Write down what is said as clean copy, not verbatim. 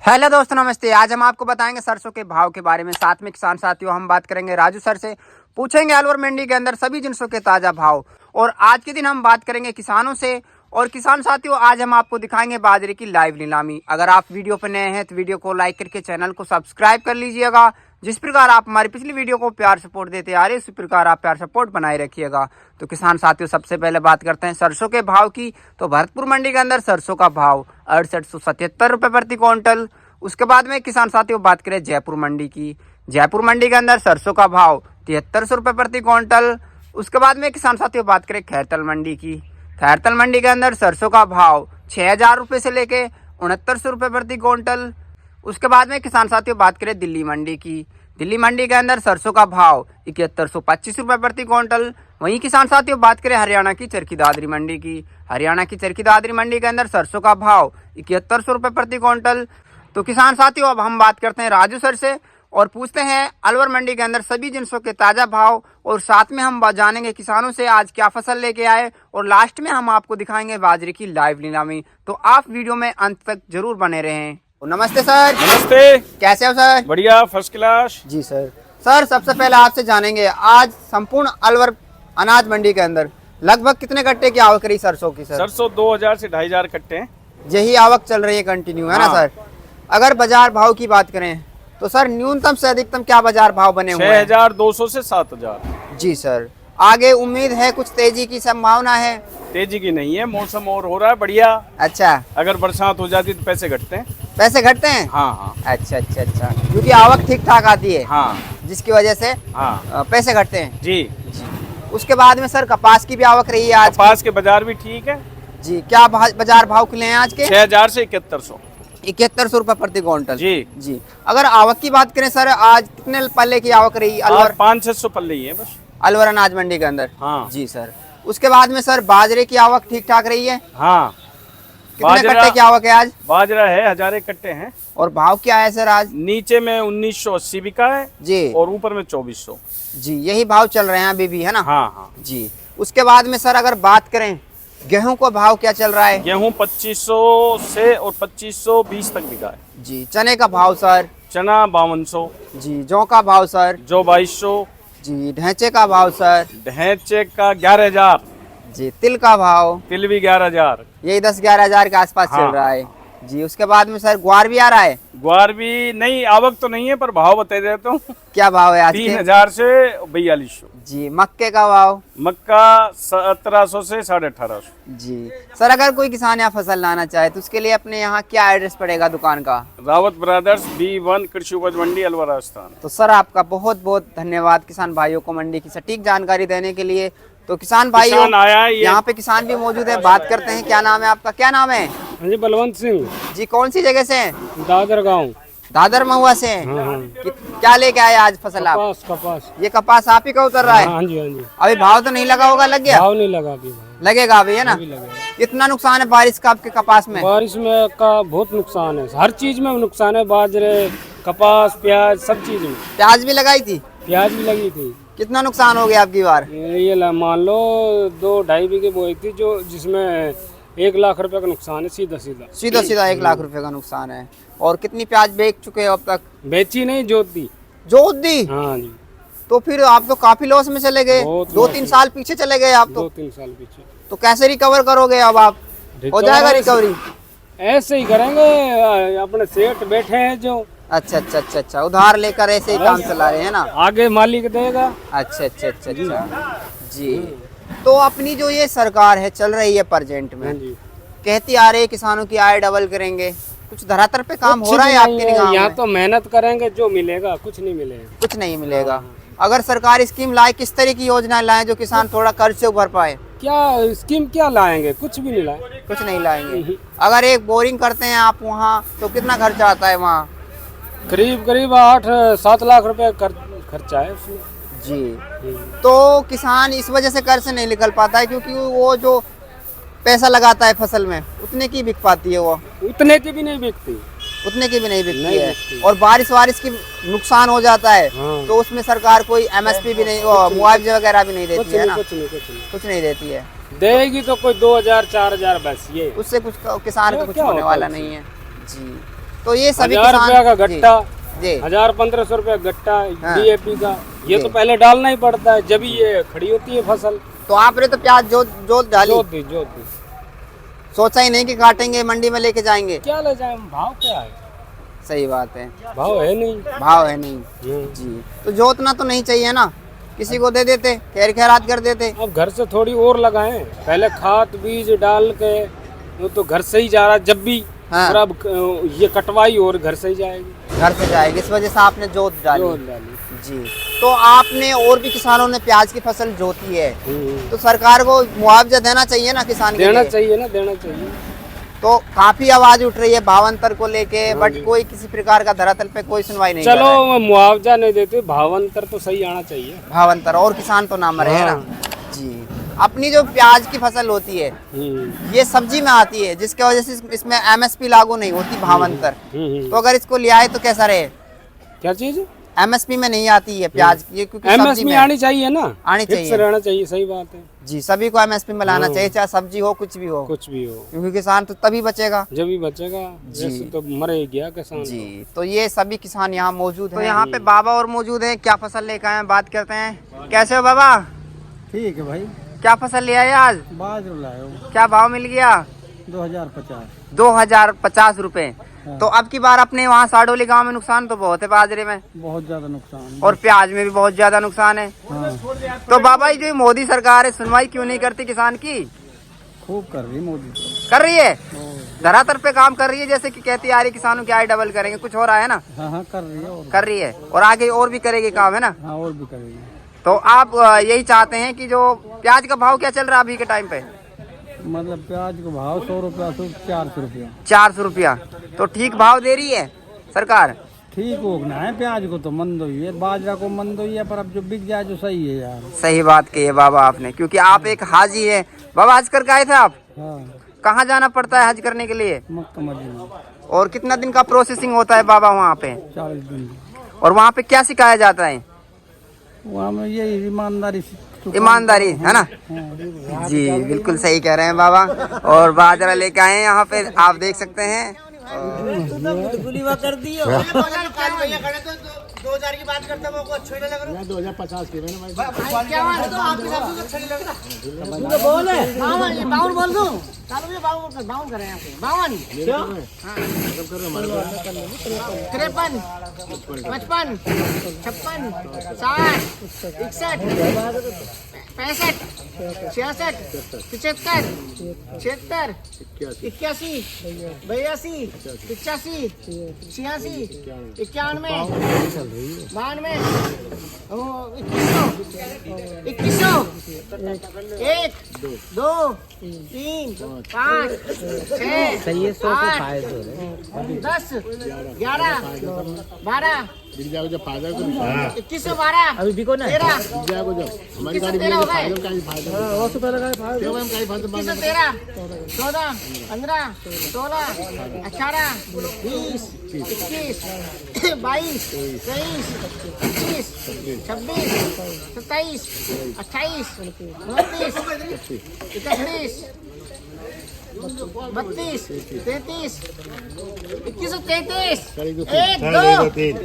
Hello दोस्तों, नमस्ते। आज हम आपको बताएंगे सरसों के भाव के बारे में। साथ में किसान साथियों हम बात करेंगे राजू सर से, पूछेंगे अलवर मंडी के अंदर सभी जिनसों के ताजा भाव। और आज के दिन हम बात करेंगे किसानों से। और किसान साथियों, आज हम आपको दिखाएंगे बाजरे की लाइव नीलामी। अगर आप वीडियो पर नए हैं तो वीडियो को लाइक करके चैनल को सब्सक्राइब कर लीजिएगा। जिस प्रकार आप हमारी पिछली वीडियो को प्यार सपोर्ट देते आ रहे उसी प्रकार आप प्यार सपोर्ट बनाए रखिएगा। तो किसान साथियों, सबसे पहले बात करते हैं सरसों के भाव की। तो भरतपुर मंडी के अंदर सरसों का भाव 6877 रुपये प्रति क्विंटल। उसके बाद में किसान साथियों बात करें जयपुर मंडी की। जयपुर मंडी के अंदर सरसों का भाव 7300 रुपये प्रति क्विंटल। उसके बाद में किसान साथियों बात करें खैरतल मंडी की। खैरतल मंडी के अंदर सरसों का भाव 6000 रुपये से लेके 6900 रुपये प्रति क्विंटल। उसके बाद में किसान साथियों बात करें दिल्ली मंडी की। दिल्ली मंडी के अंदर सरसों का भाव 7125 रुपये प्रति क्विंटल। वहीं किसान साथियों बात करें हरियाणा की चरखी दादरी मंडी की। हरियाणा की चरखी दादरी मंडी के अंदर सरसों का भाव 7100 रुपये प्रति क्विंटल। तो किसान साथियों, अब हम बात करते हैं राजू सर से और पूछते हैं अलवर मंडी के अंदर सभी जिनसों के ताजा भाव। और साथ में हम जानेंगे किसानों से आज क्या फसल लेके आए। और लास्ट में हम आपको दिखाएंगे बाजरे की लाइव नीलामी। तो आप वीडियो में अंत तक जरूर बने रहें। नमस्ते सर। नमस्ते। कैसे हो सर? बढ़िया, फर्स्ट क्लास। जी सर। सर, सबसे पहले आपसे जानेंगे आज संपूर्ण अलवर अनाज मंडी के अंदर लगभग कितने कट्टे की आवक रही सरसों की? सर, सरसों 2000 से 2500 कट्टे हैं। यही आवक चल रही है कंटिन्यू, है ना सर? अगर बाजार भाव की बात करें तो सर न्यूनतम से अधिकतम क्या बाजार भाव बने हुए हैं? 6200 से 7000। जी सर। आगे उम्मीद है कुछ तेजी की संभावना है? तेजी की नहीं है, मौसम और हो रहा है बढ़िया। अच्छा, अगर बरसात हो जाती तो पैसे घटते हैं। पैसे घटते हैं? हाँ हाँ। अच्छा अच्छा अच्छा, क्योंकि आवक ठीक ठाक आती है। हाँ, जिसकी वजह से हाँ पैसे घटते हैं। जी। उसके बाद में सर कपास की भी आवक रही है आज? कपास के बाजार भी ठीक है जी। क्या बाजार भाव खुले हैं आज के? 6000 से 7100। 7100 रुपये प्रति क्विंटल। जी जी। अगर आवक की बात करें सर, आज कितने पल्ले की आवक रही अलवर? 500-600 पल्ले ही है बस, अलवर अनाज मंडी के अंदर। हाँ जी सर। उसके बाद में सर बाजरे की आवक ठीक ठाक रही है? हाँ। कितने कट्टे की आवक है आज? बाजरा है 1000 कट्टे हैं। और भाव क्या है सर आज? नीचे में 1980 बिका है जी, और ऊपर में 2400। जी, यही भाव चल रहे हैं अभी भी, है ना? हाँ हाँ जी। उसके बाद में सर अगर बात करें गेहूं का भाव क्या चल रहा है? गेहूं 2500 से और 2520 तक बिका है। जी। चने का भाव सर? चना 5200। जी। जौ का भाव सर? जो 2200। जी। ढैंचे का भाव सर? ढैंचे का 11000। जी। तिल का भाव? तिल भी 11000। यही 10-11 हजार के आसपास हाँ। चल रहा है। जी। उसके बाद में सर ग्वार भी आ रहा है? ग्वार भी नहीं, आवक तो नहीं है पर भाव बता देता हूँ। क्या भाव है आज के? 3000 से 4200। जी। मक्के का भाव? मक्का 1700 से 1850। जी। सर अगर कोई किसान यहाँ फसल लाना चाहे तो उसके लिए अपने यहाँ क्या एड्रेस पड़ेगा दुकान का? रावत ब्रदर्स B1 कृषि उपज मंडी अलवर राजस्थान। तो सर आपका बहुत बहुत धन्यवाद किसान भाइयों को मंडी की सटीक जानकारी देने के लिए। तो किसान भाइयों, आया है ये। यहाँ पे किसान भी मौजूद है, बात करते हैं। क्या नाम है आपका? क्या नाम है? जी बलवंत सिंह। जी। कौन सी जगह से हैं? दादर गांव। दादर महुआ से हैं? हाँ हाँ। क्या लेके आए आज फसल आप? कपास कपास। ये कपास आप ही का उतर रहा है? हाँ जी हाँ जी। अभी भाव तो नहीं लगा होगा? लग गया? भाव नहीं लगा अभी, भाव लगेगा अभी, है ना? अभी लगेगा। कितना नुकसान है बारिश का आपके कपास में? बारिश में का बहुत नुकसान है, हर चीज में नुकसान है। बाजरे, कपास, प्याज, सब चीज में। प्याज भी लगाई थी? प्याज भी लगी थी। कितना नुकसान हो गया आपकी बार? ये मान लो 2-2.5 बीघे बोई थी, जो जिसमें 1 लाख रुपए का नुकसान है। सीधा सीधा सीधा सीधा 1 लाख रुपए का नुकसान है। और कितनी प्याज बेच चुके हो अब तक? बेची नहीं, जोत दी। जोत दी? हाँ जी। तो फिर आप तो काफी लॉस में चले गए। बहुत 2-3 साल पीछे चले गए आप तो। 2-3 साल पीछे। तो कैसे रिकवर करोगे अब आप? हो जाएगा रिकवरी? ऐसे ही करेंगे, अपने सेठ बैठे हैं जो। अच्छा अच्छा अच्छा अच्छा, उधार लेकर ऐसे ही काम चला रहे हैं ना? आगे मालिक देगा। अच्छा अच्छा अच्छा अच्छा। जी। तो अपनी जो ये सरकार है चल रही है प्रेजेंट में, हाँ जी। कहती आ रही है किसानों की आय डबल करेंगे। कुछ धरातल पे काम हो रहा है आपकी निगाह यहाँ में? तो मेहनत करेंगे, जो मिलेगा कुछ नहीं मिलेगा। कुछ नहीं मिलेगा। अगर सरकार स्कीम लाए, किस तरह की योजनाएं लाए जो किसान थोड़ा कर्ज से उभर पाए? क्या स्कीम क्या लाएंगे? कुछ भी नहीं लाए। कुछ नहीं लाएंगे। अगर एक बोरिंग करते हैं आप वहाँ तो कितना खर्चा आता है वहाँ? करीब 8-7 लाख रुपए खर्चा है उसमें। जी। तो किसान इस वजह से कर्ज से नहीं निकल पाता है क्योंकि वो जो पैसा लगाता है फसल में उतने की बिक पाती है, वो उतने की भी नहीं बिकती। उतने की भी नहीं बिकती नहीं है। बिकती। और बारिश वारिश की नुकसान हो जाता है हाँ। तो उसमें सरकार कोई MSP भी नहीं, मुआवजा वगैरह भी नहीं कुछ देती है ना? नहीं। कुछ नहीं देती है। देगी तो कोई 2000-4000 बस, ये उससे कुछ किसान को कुछ क्या होने होता वाला है नहीं है। जी। तो ये सभी 1000 रुपया का जी, गट्टा, जी 1000-1500 रुपया गट्टा हाँ। DAP का, ये जी। तो पहले डालना ही पड़ता है, जब ये खड़ी होती है फसल। तो आपने तो प्याज जोत डाली, जोत दी। सोचा ही नहीं कि काटेंगे मंडी में लेके जाएंगे। क्या ले जाए, भाव क्या है? सही बात है, भाव है नहीं। भाव है नहीं जी। तो जोतना तो नहीं चाहिए ना, किसी को दे देते, खैर खैरात कर देते। अब घर से थोड़ी और लगाएं, पहले खाद बीज डाल के, वो तो घर से ही जा रहा है जब भी। हाँ। और अब ये कटवाई और घर से ही जाएगी। घर से जाएगी, इस वजह से आपने जोत डाली जोत डाली। जी। तो आपने और भी किसानों ने प्याज की फसल जोती है, हम्म। तो सरकार को मुआवजा देना चाहिए ना किसान के देना लिए। चाहिए ना, देना चाहिए। तो काफी आवाज उठ रही है भावांतर को लेके, बट कोई किसी प्रकार का धरातल पे कोई सुनवाई नहीं कर रहा है। चलो मुआवजा नहीं देते, भावांतर तो सही आना चाहिए। भावांतर, और किसान तो ना मरे, है ना हाँ। जी। अपनी जो प्याज की फसल होती है ये सब्जी में आती है, जिसके वजह से इसमें MSP लागू नहीं होती, भावांतर। तो अगर इसको ले आए तो कैसा रहे? क्या चीज? MSP में नहीं आती है प्याज ये, क्योंकि सब्जी MSP में आनी चाहिए ना, आनी फिक्स चाहिए। रहना चाहिए। सही बात है, जी, सभी को MSP में लाना चाहिए, चाहे सब्जी हो कुछ भी हो, कुछ भी हो, क्योंकि किसान तो तभी बचेगा जब भी बचेगा। जी। जैसे तो मरे गया किसान। जी। तो ये सभी किसान यहाँ मौजूद हैं। तो यहाँ पे बाबा और मौजूद हैं, क्या फसल लेकर आए हैं बात करते हैं। कैसे हो बाबा? ठीक है भाई, क्या फसल ले आए आज? बाजरा लाए क्या भाव मिल गया? 2050। 2050 रुपए। हाँ। तो अब की बार अपने वहाँ साडोली गांव में नुकसान तो बहुत है बाजरे में, बहुत ज्यादा नुकसान। और प्याज में भी बहुत ज्यादा नुकसान है। हाँ, तो बाबा ये जो मोदी सरकार है, सुनवाई क्यों नहीं करती किसान की? खूब कर रही मोदी। कर रही है, धरातल पे काम कर रही है, जैसे कि कहती आ रही किसानों की आय डबल करेंगे, कुछ हो रहा है ना? हाँ कर रही है, और कर रही है, और आगे और भी करेगी काम, है ना? हाँ और भी करेगी। तो आप यही चाहते हैं कि जो प्याज का भाव क्या चल रहा है अभी के टाइम पे? मतलब प्याज का भाव 100 रुपया से 400 रुपया। 400 रुपया, तो ठीक भाव दे रही है सरकार? ठीक होना है, प्याज को तो मंद हुई है, बाजरा को मंद हुई है, पर अब जो बिक जाए जो सही है यार। सही बात कही है बाबा आपने, क्योंकि आप एक हाजी है। बाबा हज करके आए थे आप? हाँ, कहाँ जाना पड़ता है हज करने के लिए? Mecca Medina. और कितना दिन का प्रोसेसिंग होता है बाबा वहाँ पे? 40 दिन। और वहाँ पे क्या सिखाया जाता है? वहाँ में यही ईमानदारी ईमानदारी, है ना? जी बिल्कुल सही कह रहे हैं बाबा। और बाजरा लेके आए हैं यहाँ पे, आप देख सकते हैं। कर दियो 2000 की बात करते वो अच्छे नहीं लग रहा। 2050 की मैंने भाई क्या बात है, तो आपके हिसाब से अच्छा नहीं लग रहा। तू तो बोल है 52 बोल दूं, चलो ये 52 करें यहाँ पे 52 क्यों? हां मतलब कर रहे हमारे 53 55 56 60 61 65 66 75 76 81 82 85 86 91 92 2100 1 2 3 5 6 8 10 11 12 2112 अभी बिको ना 13 हमारी गाड़ी 14 15 16 18 20 21 22 23 25 26 27 28 29 31 32 33 2133 1 2 3